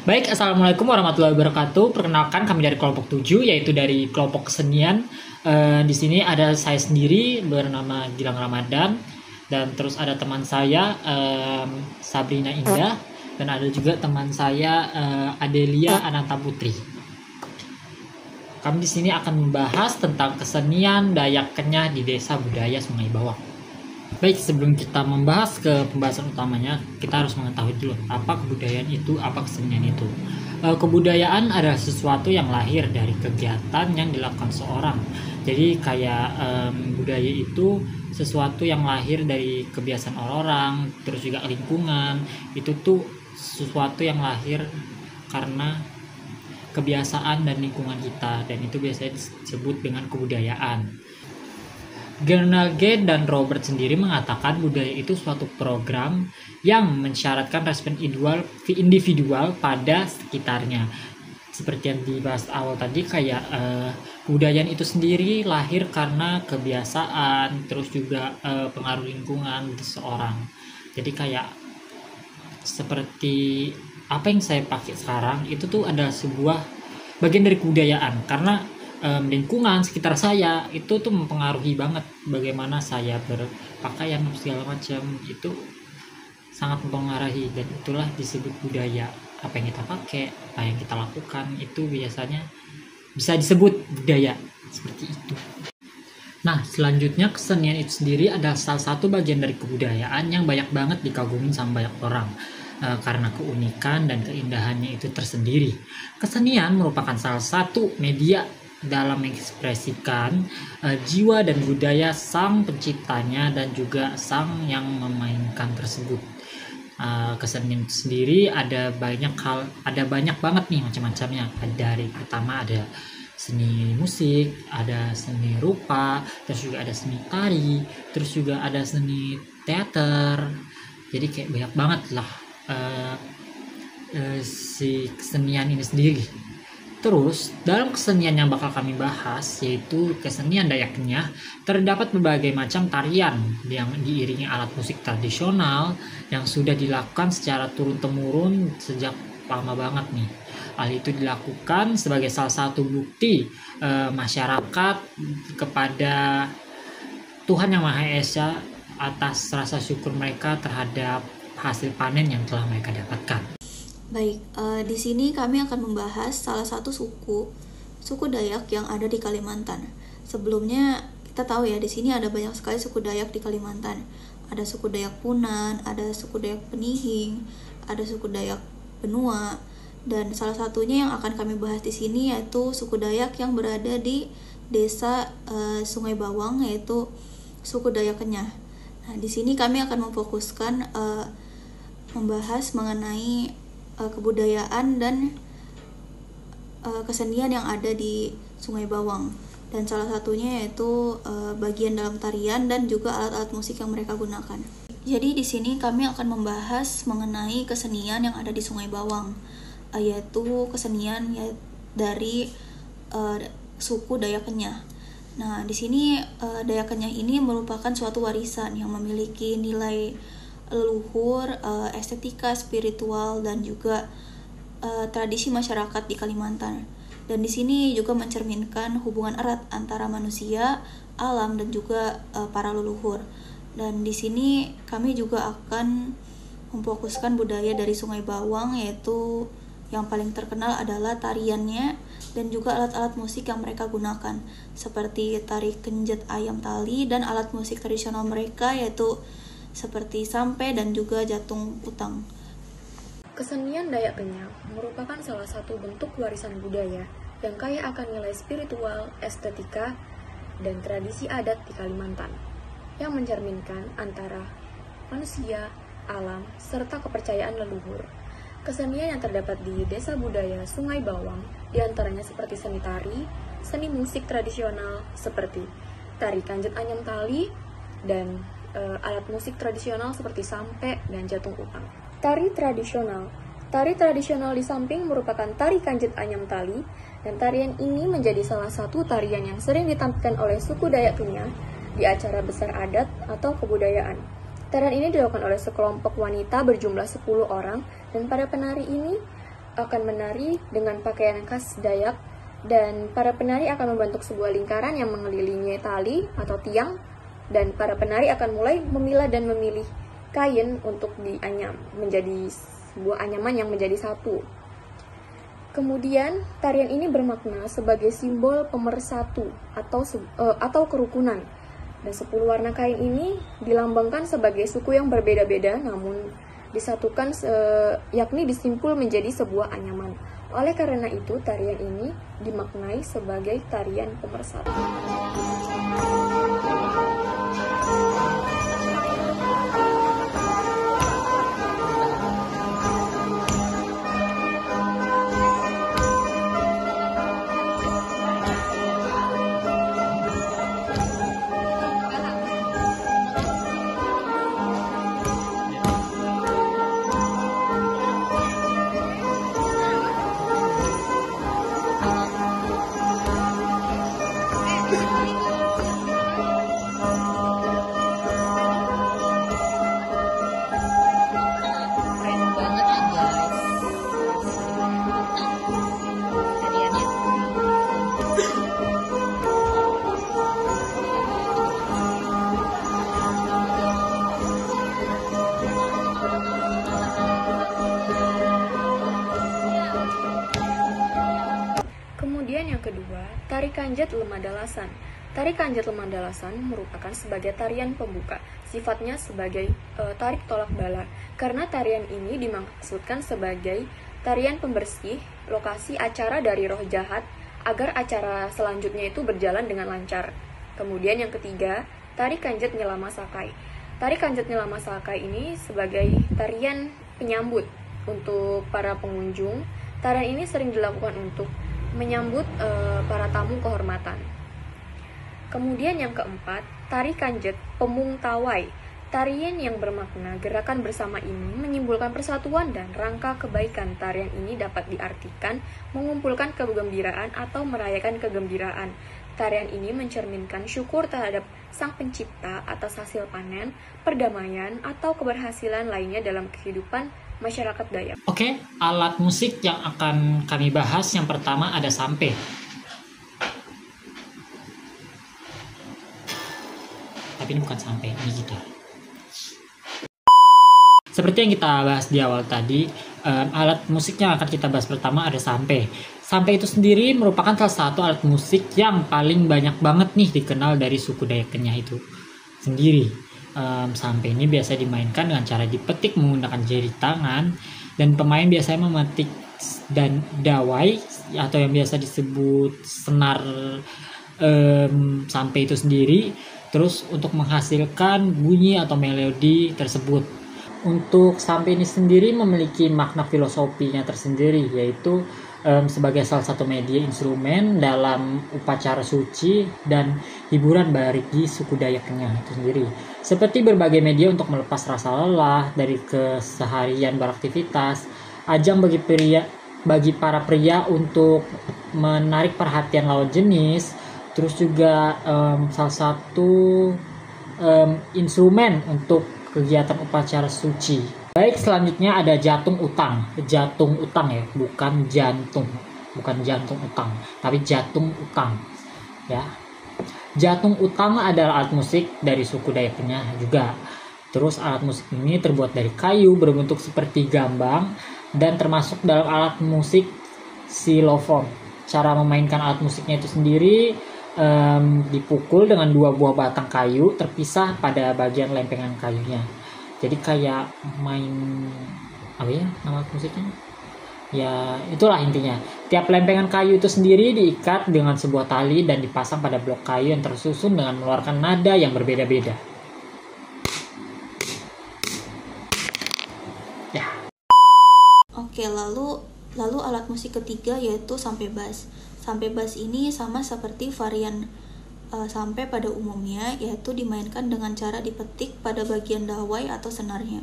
Baik, Assalamualaikum warahmatullahi wabarakatuh. Perkenalkan kami dari kelompok 7, yaitu dari kelompok kesenian. Di sini ada saya sendiri bernama Gilang Ramadan, dan terus ada teman saya Sabrina Indah, dan ada juga teman saya Adelia Ananta Putri. Kami di sini akan membahas tentang kesenian Dayak Kenyah di Desa Budaya Sungai Bawang. Baik, sebelum kita membahas ke pembahasan utamanya, kita harus mengetahui dulu apa kebudayaan itu, apa kesenian itu. Kebudayaan adalah sesuatu yang lahir dari kegiatan yang dilakukan seorang. Jadi kayak budaya itu sesuatu yang lahir dari kebiasaan orang, terus juga lingkungan. Itu tuh sesuatu yang lahir karena kebiasaan dan lingkungan kita, dan itu biasanya disebut dengan kebudayaan. Gernage dan Robert sendiri mengatakan budaya itu suatu program yang mensyaratkan respon individual pada sekitarnya. Seperti yang dibahas awal tadi, kayak kebudayaan itu sendiri lahir karena kebiasaan, terus juga pengaruh lingkungan seseorang. Jadi kayak seperti apa yang saya pakai sekarang itu tuh adalah sebuah bagian dari kebudayaan, karena lingkungan sekitar saya itu tuh mempengaruhi banget bagaimana saya berpakaian segala macam. Itu sangat mempengaruhi, dan itulah disebut budaya. Apa yang kita pakai, apa yang kita lakukan, itu biasanya bisa disebut budaya, seperti itu. Nah, selanjutnya kesenian itu sendiri adalah salah satu bagian dari kebudayaan yang banyak banget dikagumin sama banyak orang. Karena keunikan dan keindahannya itu tersendiri. Kesenian merupakan salah satu media dalam mengekspresikan jiwa dan budaya sang penciptanya dan juga sang yang memainkan tersebut. Kesenian sendiri ada banyak banget nih macam-macamnya. Dari pertama ada seni musik, ada seni rupa, terus juga ada seni tari, terus juga ada seni teater. Jadi kayak banyak banget lah si kesenian ini sendiri. Terus, dalam kesenian yang bakal kami bahas, yaitu kesenian Dayak Kenyah, terdapat berbagai macam tarian yang diiringi alat musik tradisional yang sudah dilakukan secara turun-temurun sejak lama banget nih. Hal itu dilakukan sebagai salah satu bukti masyarakat kepada Tuhan Yang Maha Esa atas rasa syukur mereka terhadap hasil panen yang telah mereka dapatkan. Baik, di sini kami akan membahas salah satu suku Dayak yang ada di Kalimantan. Sebelumnya kita tahu ya, di sini ada banyak sekali suku Dayak di Kalimantan. Ada suku Dayak Punan, ada suku Dayak Penihing, ada suku Dayak Benua, dan salah satunya yang akan kami bahas di sini yaitu suku Dayak yang berada di Desa Sungai Bawang, yaitu suku Dayak Kenyah. Nah, di sini kami akan memfokuskan membahas mengenai kebudayaan dan kesenian yang ada di Sungai Bawang, dan salah satunya yaitu bagian dalam tarian dan juga alat-alat musik yang mereka gunakan. Jadi di sini kami akan membahas mengenai kesenian yang ada di Sungai Bawang, yaitu kesenian dari suku Dayak Kenyah. Nah, di sini Dayak Kenyah ini merupakan suatu warisan yang memiliki nilai leluhur, estetika, spiritual, dan juga tradisi masyarakat di Kalimantan. Dan di sini juga mencerminkan hubungan erat antara manusia, alam, dan juga para leluhur. Dan di sini kami juga akan memfokuskan budaya dari Sungai Bawang, yaitu yang paling terkenal adalah tariannya dan juga alat-alat musik yang mereka gunakan, seperti tari kenjet ayam tali dan alat musik tradisional mereka yaitu seperti sampe dan juga jatung utang. Kesenian Dayak Kenyah merupakan salah satu bentuk warisan budaya yang kaya akan nilai spiritual, estetika, dan tradisi adat di Kalimantan, yang mencerminkan antara manusia, alam, serta kepercayaan leluhur. Kesenian yang terdapat di Desa Budaya Sungai Bawang diantaranya seperti seni tari, seni musik tradisional seperti tari kanjet anyam tali, dan alat musik tradisional seperti sampe dan jatung utang. Tari tradisional di Samping merupakan tari kanjet anyam tali, dan tarian ini menjadi salah satu tarian yang sering ditampilkan oleh suku Dayak Kenyah di acara besar adat atau kebudayaan. Tarian ini dilakukan oleh sekelompok wanita berjumlah 10 orang, dan para penari ini akan menari dengan pakaian khas Dayak, dan para penari akan membentuk sebuah lingkaran yang mengelilingi tali atau tiang, dan para penari akan mulai memilah dan memilih kain untuk dianyam menjadi sebuah anyaman yang menjadi satu. Kemudian, tarian ini bermakna sebagai simbol pemersatu atau kerukunan. Dan 10 warna kain ini dilambangkan sebagai suku yang berbeda-beda namun disatukan yakni disimpul menjadi sebuah anyaman. Oleh karena itu, tarian ini dimaknai sebagai tarian pemersatu. Kemudian yang kedua, tari kanjat lemadalasan. Tari kanjat lemadalasan merupakan sebagai tarian pembuka, sifatnya sebagai tarik tolak bala. Karena tarian ini dimaksudkan sebagai tarian pembersih lokasi acara dari roh jahat agar acara selanjutnya itu berjalan dengan lancar. Kemudian yang ketiga, tari kanjat nyelama sakai. Tari kanjat nyelama sakai ini sebagai tarian penyambut untuk para pengunjung. Tarian ini sering dilakukan untuk menyambut para tamu kehormatan. Kemudian yang keempat, tari kanjat pemung tawai. Tarian yang bermakna gerakan bersama ini menyimbolkan persatuan dan rangka kebaikan. Tarian ini dapat diartikan mengumpulkan kegembiraan atau merayakan kegembiraan. Tarian ini mencerminkan syukur terhadap Sang Pencipta atas hasil panen, perdamaian, atau keberhasilan lainnya dalam kehidupan masyarakat Dayak. Oke, alat musik yang akan kami bahas yang pertama ada sampe. Tapi ini bukan sampe, ini gitar. Seperti yang kita bahas di awal tadi, alat musik yang akan kita bahas pertama ada sampe. Sampe itu sendiri merupakan salah satu alat musik yang paling banyak banget nih dikenal dari suku Dayak Kenyah itu sendiri. Sampai ini biasa dimainkan dengan cara dipetik menggunakan jari tangan, dan pemain biasanya memetik dan dawai atau yang biasa disebut senar sampai itu sendiri, terus untuk menghasilkan bunyi atau melodi tersebut. Untuk sampai ini sendiri memiliki makna filosofinya tersendiri, yaitu sebagai salah satu media instrumen dalam upacara suci dan hiburan bagi suku Dayak Kenyah itu sendiri. Seperti berbagai media untuk melepas rasa lelah dari keseharian beraktivitas, ajang bagi para pria untuk menarik perhatian lawan jenis, terus juga salah satu instrumen untuk kegiatan upacara suci. Baik, selanjutnya ada jatung utang. Jatung utang ya, bukan jantung utang, tapi jatung utang. Ya. Jatung utang adalah alat musik dari suku Dayak Kenyah juga. Terus alat musik ini terbuat dari kayu berbentuk seperti gambang dan termasuk dalam alat musik xylophone. Cara memainkan alat musiknya itu sendiri dipukul dengan 2 buah batang kayu terpisah pada bagian lempengan kayunya. Jadi kayak main apa ya nama musiknya? Ya itulah intinya. Tiap lempengan kayu itu sendiri diikat dengan sebuah tali dan dipasang pada blok kayu yang tersusun dengan mengeluarkan nada yang berbeda-beda. Ya. Oke, lalu alat musik ketiga yaitu sampai bass. Sampai bass ini sama seperti varian sampai pada umumnya, yaitu dimainkan dengan cara dipetik pada bagian dawai atau senarnya.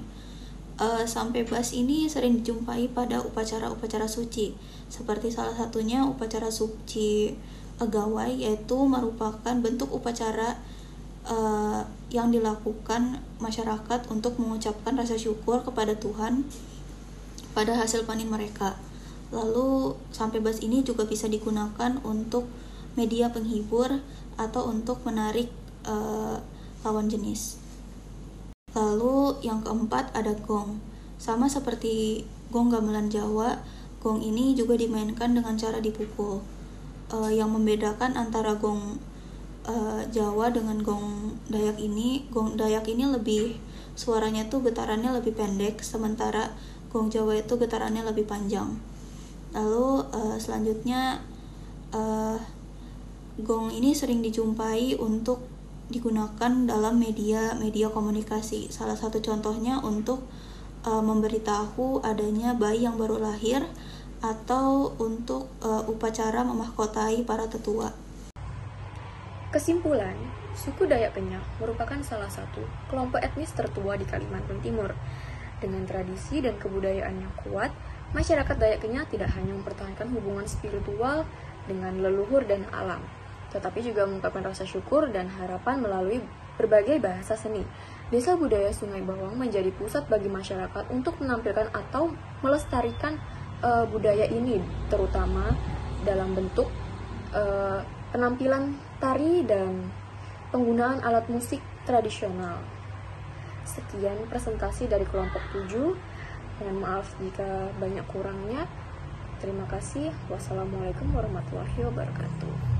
Sampai bass ini sering dijumpai pada upacara-upacara suci, seperti salah satunya upacara suci gawai, yaitu merupakan bentuk upacara yang dilakukan masyarakat untuk mengucapkan rasa syukur kepada Tuhan pada hasil panen mereka. Lalu sampai bass ini juga bisa digunakan untuk media penghibur atau untuk menarik lawan jenis. Lalu yang keempat ada gong. Sama seperti gong gamelan Jawa, gong ini juga dimainkan dengan cara dipukul. Yang membedakan antara gong Jawa dengan gong Dayak ini lebih suaranya tuh getarannya lebih pendek, sementara gong Jawa itu getarannya lebih panjang. Lalu selanjutnya gong ini sering dijumpai untuk digunakan dalam media komunikasi. Salah satu contohnya untuk memberitahu adanya bayi yang baru lahir atau untuk upacara memahkotai para tetua. Kesimpulan, suku Dayak Penyak merupakan salah satu kelompok etnis tertua di Kalimantan Timur. Dengan tradisi dan kebudayaan yang kuat, masyarakat Dayak Penyak tidak hanya mempertahankan hubungan spiritual dengan leluhur dan alam, tetapi juga mengungkapkan rasa syukur dan harapan melalui berbagai bahasa seni. Desa Budaya Sungai Bawang menjadi pusat bagi masyarakat untuk menampilkan atau melestarikan budaya ini, terutama dalam bentuk penampilan tari dan penggunaan alat musik tradisional. Sekian presentasi dari kelompok 7. Mohon maaf jika banyak kurangnya. Terima kasih. Wassalamualaikum warahmatullahi wabarakatuh.